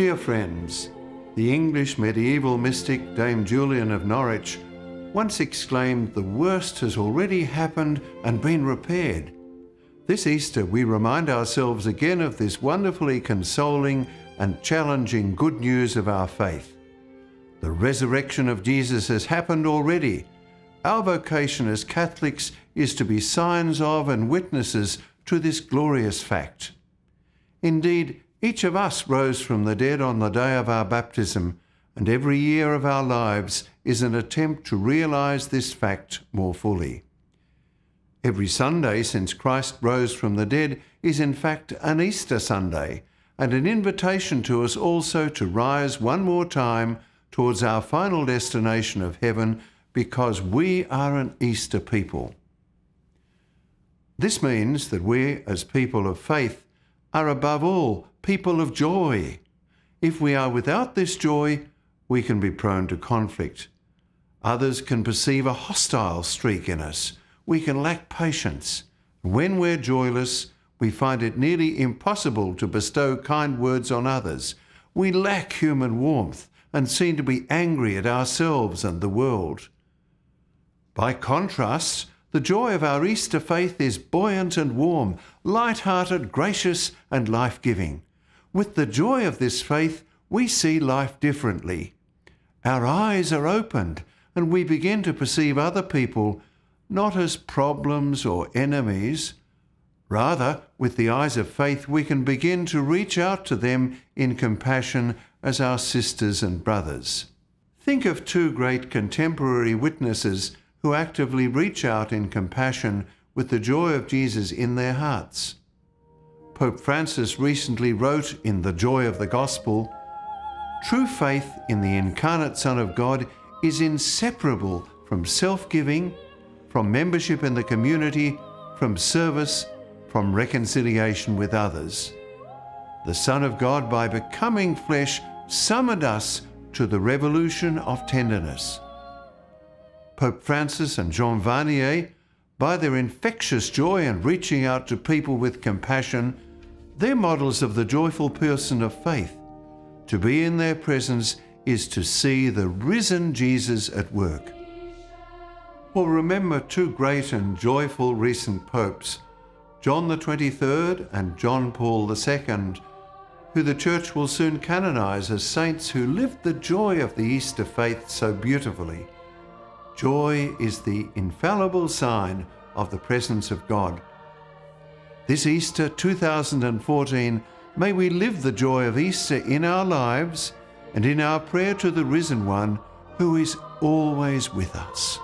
Dear friends, the English medieval mystic Dame Julian of Norwich once exclaimed, "The worst has already happened and been repaired." This Easter we remind ourselves again of this wonderfully consoling and challenging good news of our faith. The resurrection of Jesus has happened already. Our vocation as Catholics is to be signs of and witnesses to this glorious fact. Indeed, each of us rose from the dead on the day of our baptism, and every year of our lives is an attempt to realize this fact more fully. Every Sunday since Christ rose from the dead is in fact an Easter Sunday, and an invitation to us also to rise one more time towards our final destination of heaven, because we are an Easter people. This means that we, as people of faith, are above all people of joy. If we are without this joy, we can be prone to conflict. Others can perceive a hostile streak in us. We can lack patience. When we're joyless, we find it nearly impossible to bestow kind words on others. We lack human warmth and seem to be angry at ourselves and the world. By contrast, the joy of our Easter faith is buoyant and warm, light-hearted, gracious and life-giving. With the joy of this faith, we see life differently. Our eyes are opened and we begin to perceive other people not as problems or enemies. Rather, with the eyes of faith, we can begin to reach out to them in compassion as our sisters and brothers. Think of two great contemporary witnesses who actively reach out in compassion with the joy of Jesus in their hearts. Pope Francis recently wrote in The Joy of the Gospel, "True faith in the incarnate Son of God is inseparable from self-giving, from membership in the community, from service, from reconciliation with others. The Son of God, by becoming flesh, summoned us to the revolution of tenderness." Pope Francis and Jean Vanier, by their infectious joy and reaching out to people with compassion, they're models of the joyful person of faith. To be in their presence is to see the risen Jesus at work. Well, remember two great and joyful recent popes, John the 23rd and John Paul II, who the Church will soon canonize as saints who lived the joy of the Easter faith so beautifully. Joy is the infallible sign of the presence of God. This Easter 2014, may we live the joy of Easter in our lives and in our prayer to the Risen One, who is always with us.